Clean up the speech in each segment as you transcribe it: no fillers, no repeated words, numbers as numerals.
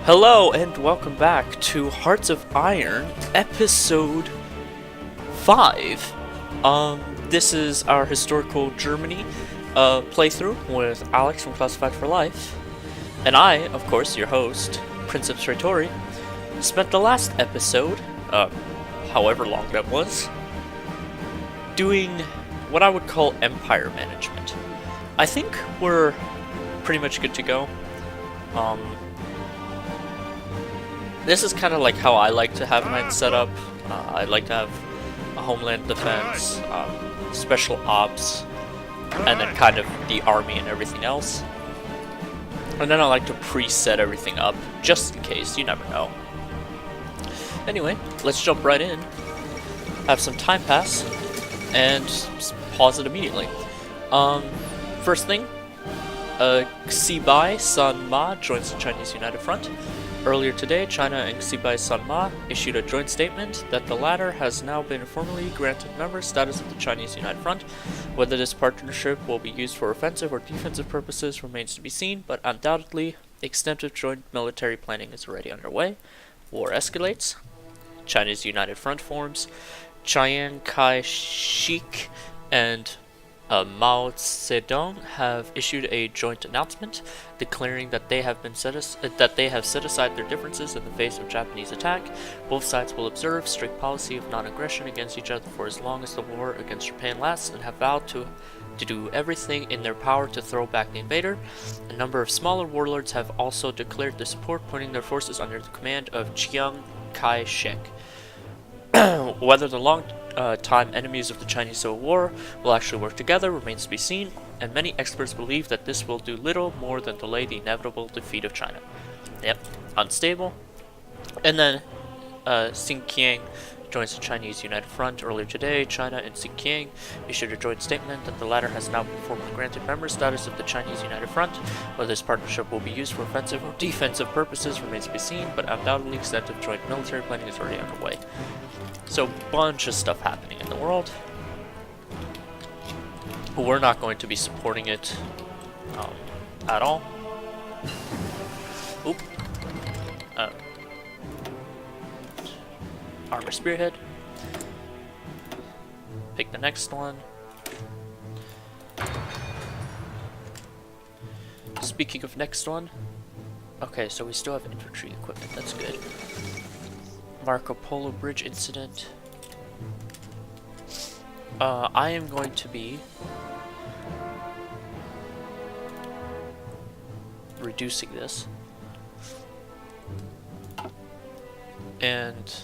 Hello and welcome back to Hearts of Iron, episode 5. This is our historical Germany playthrough with Alex from Classified for Life. And I, of course, your host, Princeps spent the last episode, however long that was, doing what I would call empire management. I think we're pretty much good to go. This is kind of like how I like to have mine set up. I like to have a homeland defense, special ops, and then kind of the army and everything else. And then I like to preset everything up, just in case, you never know. Anyway, let's jump right in, have some time pass, and pause it immediately. First thing, Xibai San Ma joins the Chinese United Front. Earlier today, China and Xibai San Ma issued a joint statement that the latter has now been formally granted member status of the Chinese United Front. Whether this partnership will be used for offensive or defensive purposes remains to be seen, but undoubtedly, extensive joint military planning is already underway. War escalates. China's United Front forms. Chiang Kai-shek and Mao Zedong have issued a joint announcement declaring that they have set aside their differences in the face of Japanese attack. Both sides will observe strict policy of non-aggression against each other for as long as the war against Japan lasts, and have vowed to do everything in their power to throw back the invader. A number of smaller warlords have also declared their support, putting their forces under the command of Chiang Kai-shek. Whether the long-time enemies of the Chinese Civil War will actually work together remains to be seen, and many experts believe that this will do little more than delay the inevitable defeat of China. Yep, unstable. And then Xinjiang joins the Chinese United Front. Earlier today, China and Xinjiang issued a joint statement that the latter has now been formally granted member status of the Chinese United Front. Whether this partnership will be used for offensive or defensive purposes remains to be seen, but undoubtedly extensive joint military planning is already underway. So, bunch of stuff happening in the world. We're not going to be supporting it at all. Oop. Armor Spearhead. Pick the next one. Speaking of next one. Okay, so we still have infantry equipment. That's good. Marco Polo Bridge incident. I am going to be reducing this. And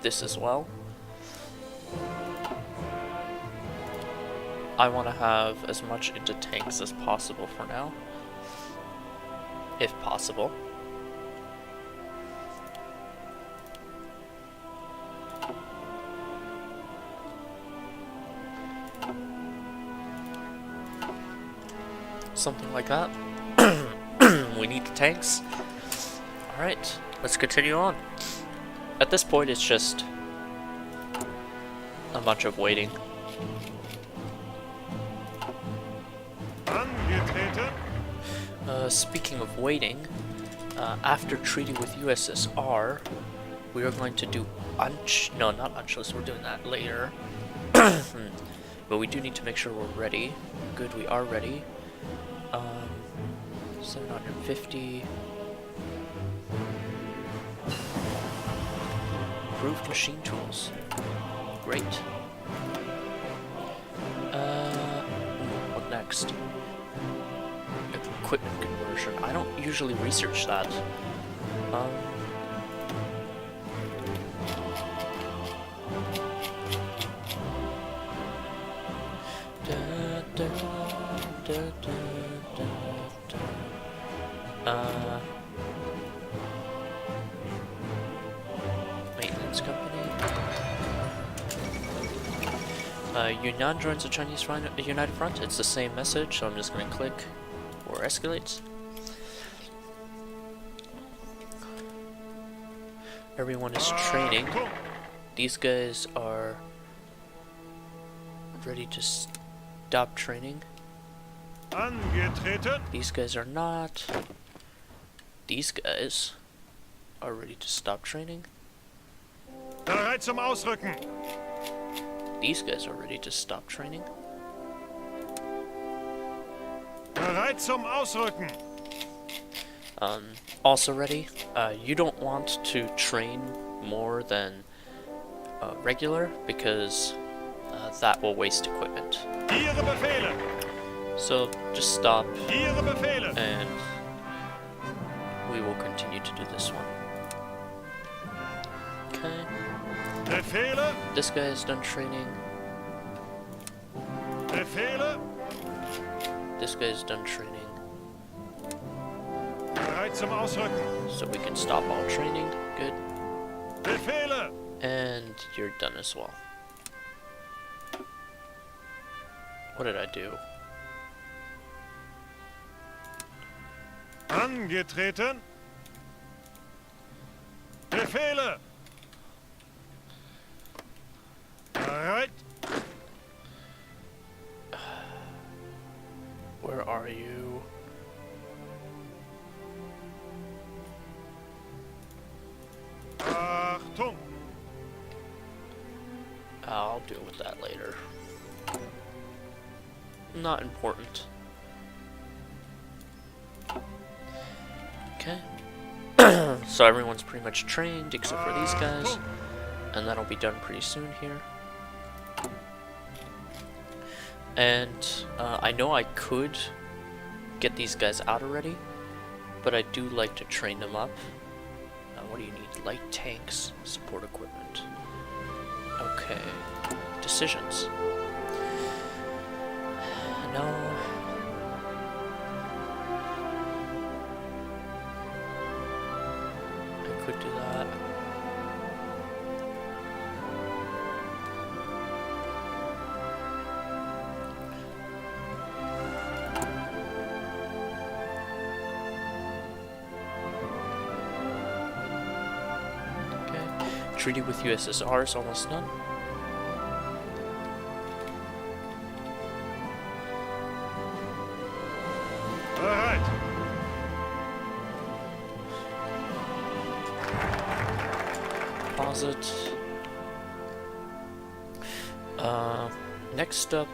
this as well. I want to have as much into tanks as possible for now, if possible. Something like that. We need the tanks. Alright, let's continue on. At this point, it's just a bunch of waiting. Speaking of waiting, after treaty with USSR, we are going to do no, not Unchless, we're doing that later. But we do need to make sure we're ready. Good, we are ready. 750. Improved machine tools. Great. What next? Equipment conversion. I don't usually research that. Maintenance company. Yunnan joins the Chinese United Front. It's the same message, so I'm just going to click War escalates. Everyone is training. These guys are ready to stop training. These guys are not. these guys are ready to stop training. Bereit zum Ausrücken. These guys are ready to stop training. Bereit zum Ausrücken. Also ready. You don't want to train more than regular because that will waste equipment. Ihre Befehle. So just stop Ihre Befehle. and we will continue to do this one. Okay. Befehle. This guy is done training. Befehle. This guy is done training. Bereit zum Ausrücken. So we can stop all training. Good. Befehle. And you're done as well. What did I do? Angetreten. Befehle. Bereit. Where are you? Achtung. I'll deal with that later. Not important. Okay. So everyone's pretty much trained except for these guys. And that'll be done pretty soon here. And I know I could get these guys out already, but I do like to train them up. What do you need? Light tanks, support equipment. Okay. Decisions. No. I could do that. Okay. Treaty with USSR is almost done. Bereit. Pause it. Next up.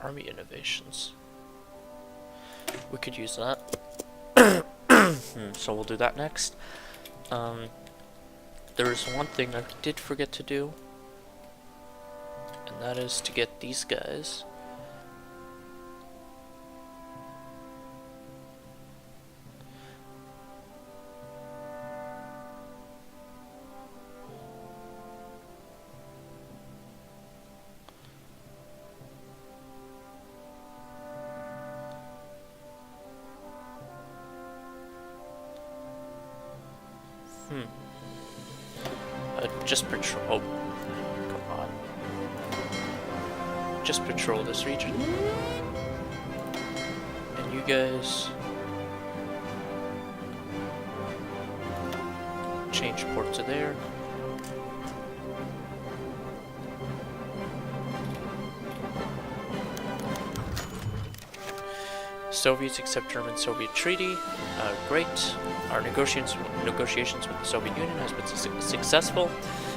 Army innovations. We could use that. So we'll do that next. There is one thing I did forget to do, and that is to get these guys. Just patrol. Oh, come on. Just patrol this region. And you guys change port to there. Soviets accept German-Soviet treaty. Great. Our negotiations with the Soviet Union has been successful.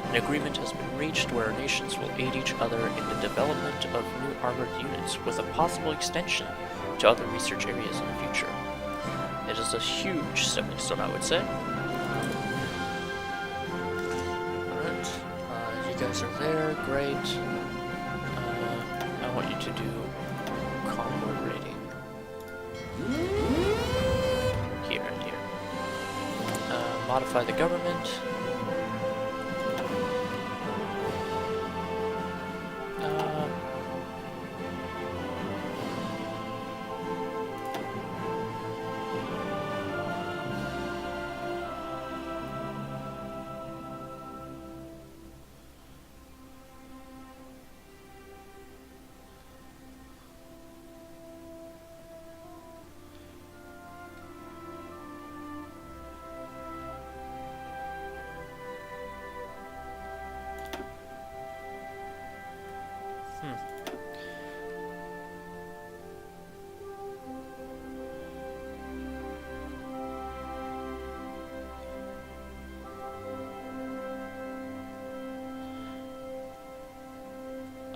An agreement has been reached where our nations will aid each other in the development of new armored units, with a possible extension to other research areas in the future. It is a huge stepping stone, I would say. Alright. You guys are there. Great. I want you to do convoy raiding. Here and here. Modify the government.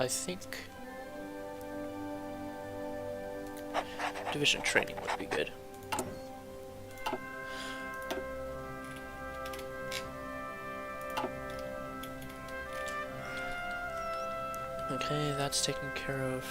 I think division training would be good. Okay, that's taken care of.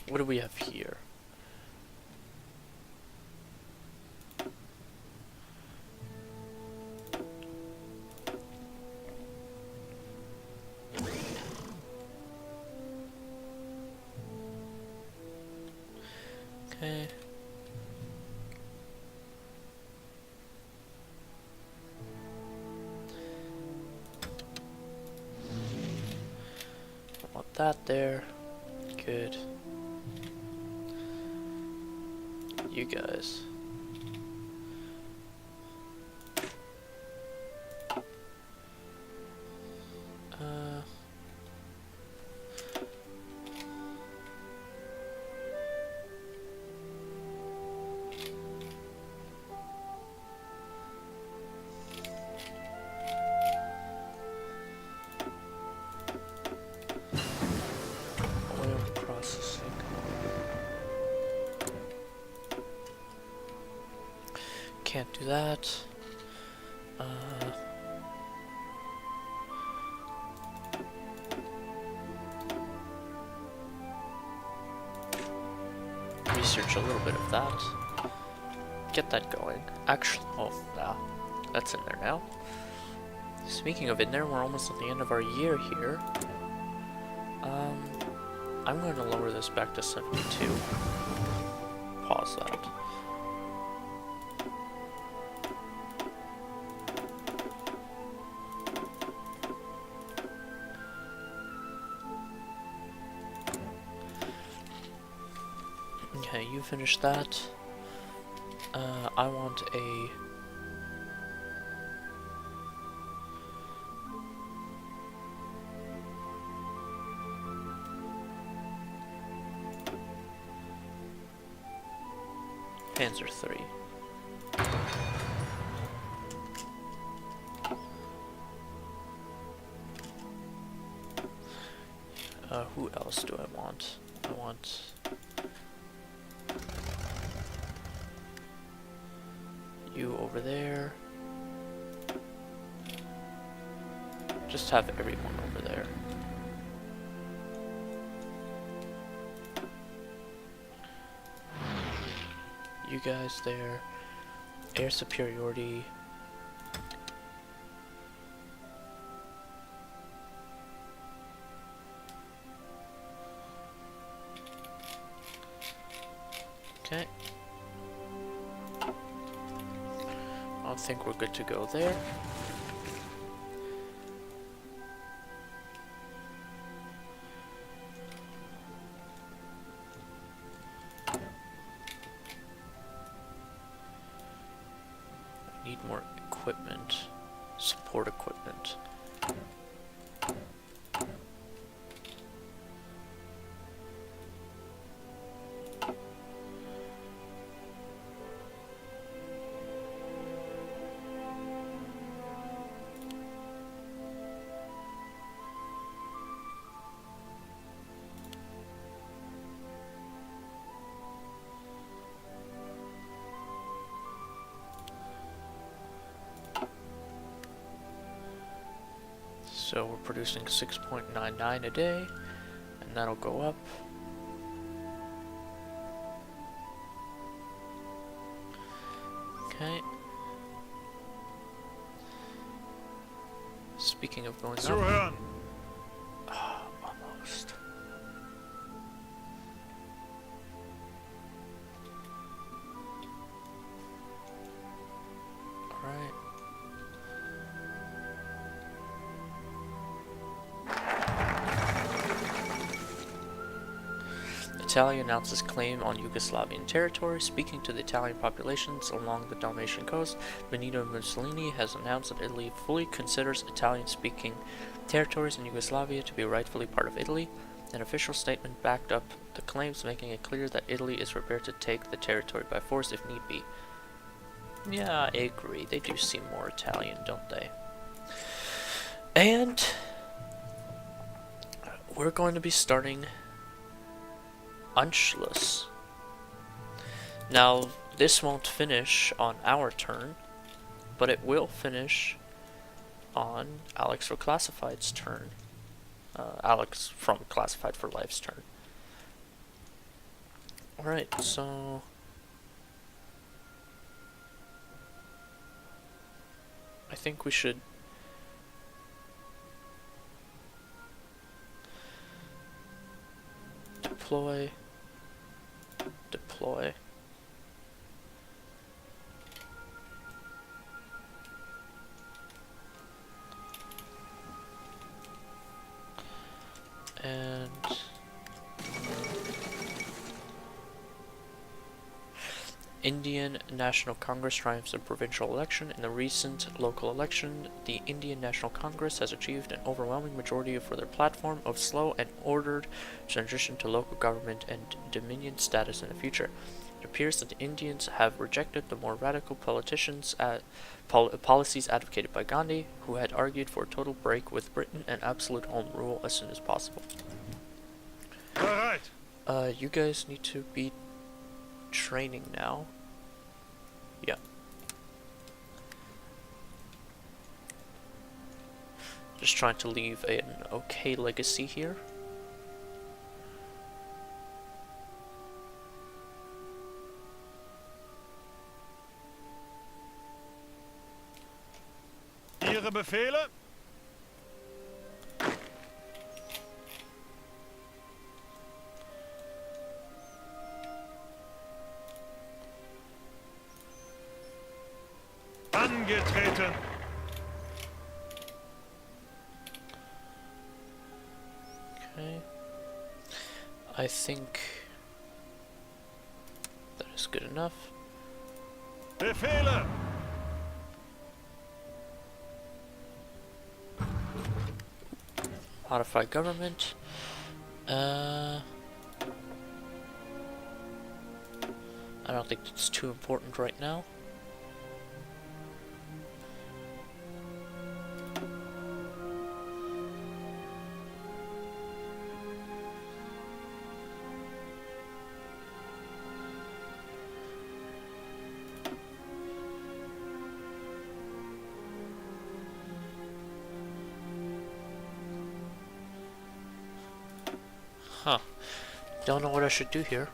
What do we have here? Okay. I want that there. Good. You guys. Oil processing. Can't do that. Research a little bit of that. Get that going. Actually, oh, yeah, that's in there now. Speaking of in there, we're almost at the end of our year here. I'm going to lower this back to 72. Pause that. Okay, you finish that. I want a... Panzer III. Who else do I want? I want... you over there. Just have everyone over there. You guys there. Air superiority. Okay. I think we're good to go there. Need more equipment, support equipment. So we're producing 6.99 a day, and that'll go up. Okay. Speaking of going up, Zuhören! almost. All right. Italy announces claim on Yugoslavian territory. Speaking to the Italian populations along the Dalmatian coast, Benito Mussolini has announced that Italy fully considers Italian-speaking territories in Yugoslavia to be rightfully part of Italy. An official statement backed up the claims, making it clear that Italy is prepared to take the territory by force if need be. Yeah, I agree. They do seem more Italian, don't they? And we're going to be starting Anschluss. Now, this won't finish on our turn, but it will finish on Alex for Classified's turn. Alex from Classified for Life's turn. Alright, so I think we should deploy. And Indian National Congress triumphs in provincial election. In the recent local election, the Indian National Congress has achieved an overwhelming majority for their platform of slow and ordered transition to local government and dominion status in the future. It appears that the Indians have rejected the more radical policies advocated by Gandhi, who had argued for a total break with Britain and absolute home rule as soon as possible. Alright. You guys need to be training now. Yeah. Just trying to leave an okay legacy here. Ihre Befehle? Angetreten. Okay. I think that is good enough. Befehle! Modify government. I don't think it's too important right now. Huh. Don't know what I should do here.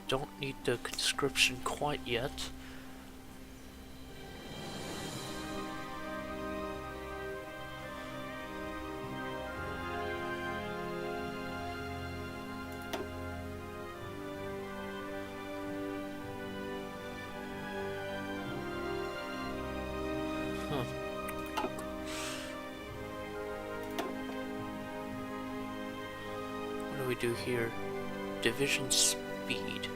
Don't need the conscription quite yet. What do we do here? Division speed.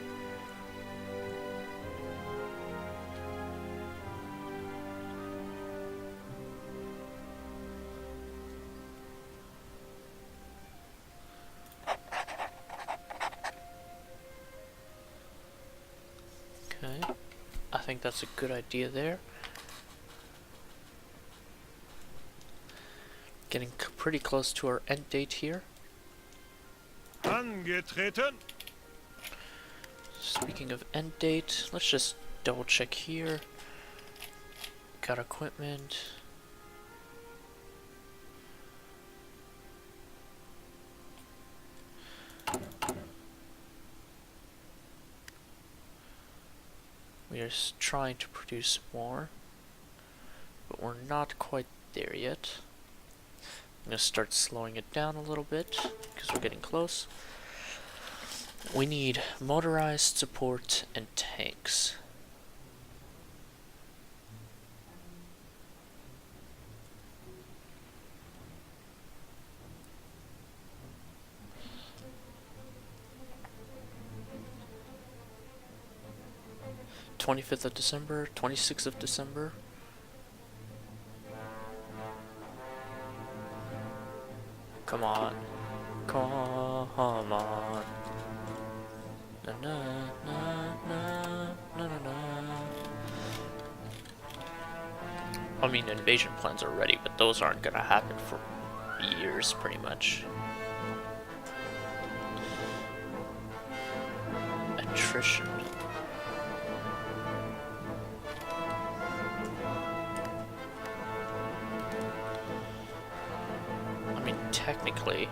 Okay, I think that's a good idea there. Getting pretty close to our end date here. Angetreten. Speaking of end date, let's just double check here. Got equipment. We are trying to produce more, but we're not quite there yet. I'm going to start slowing it down a little bit, because we're getting close. We need motorized support and tanks. '25th of December, 26th of December. Come on. Come on. Na na na na na na na. I mean, invasion plans are ready, but those aren't gonna happen for years, pretty much. Attrition. I mean, technically.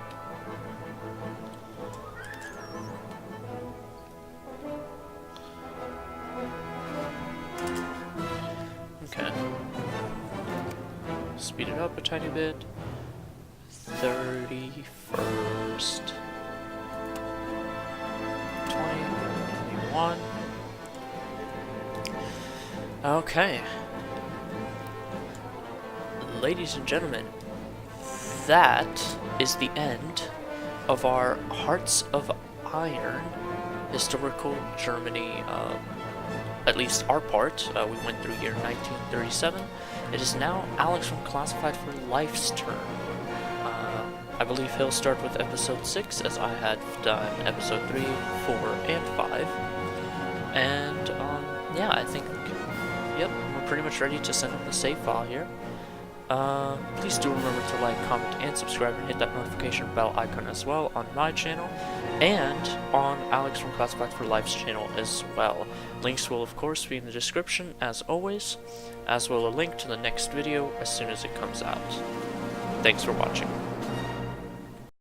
Okay. Speed it up a tiny bit. 31st. 21. Okay. Ladies and gentlemen, that is the end of our Hearts of Iron historical Germany, at least our part. We went through year 1937. It is now Alex from Classified for Life's turn. I believe he'll start with episode 6, as I had done episode 3, 4, and 5. And, yeah, I think, yep, we're pretty much ready to send him the save file here. Please do remember to like, comment, and subscribe, and hit that notification bell icon as well on my channel, and on Alex from Classified for Life's channel as well. Links will of course be in the description as always, as will a link to the next video as soon as it comes out. Thanks for watching.